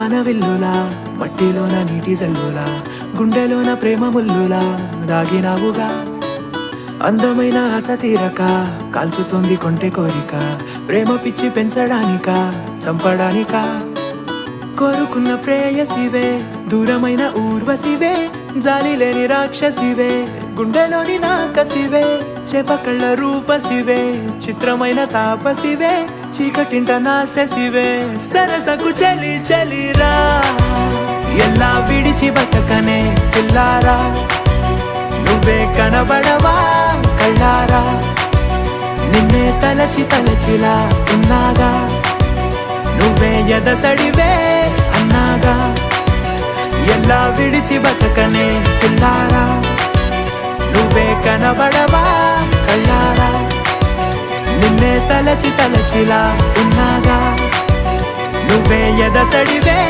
విల్లులా మట్టిలోన నీటి జల్లులా గుండెలోన ప్రేమ ముల్లులా దాగినావుగా అందమైన ఆశ తీరక కాల్చుతోంది కొంటె కోరిక ప్రేమ పిచ్చి పెంచడానిక చంపడానిక కోరుకున్న ప్రేయసివే దూరమైన ఊర్వశివే జాలి లేని రాక్షసివే గుండెలోని నాకసివే చేపకళ్ళ రూపసివే చిత్రమైన తాపసివే చీకటింట నాశసివే సరసకు చలి చలిరా ఎలా విడిచి బతకనే పిల్లారా నువ్వే కనబడవా కళ్ళారా నిన్నే తలచి తలచిలా ఉన్నాగా నువ్వే ఎదసడివే అన్నాగా ఎలా విడిచి బతకనే పిల్లారా నువ్వే కనబడవా కళ్ళారా నిన్నే తలచి తలచిలా ఉన్నాగా నువ్వే ఎదసడివే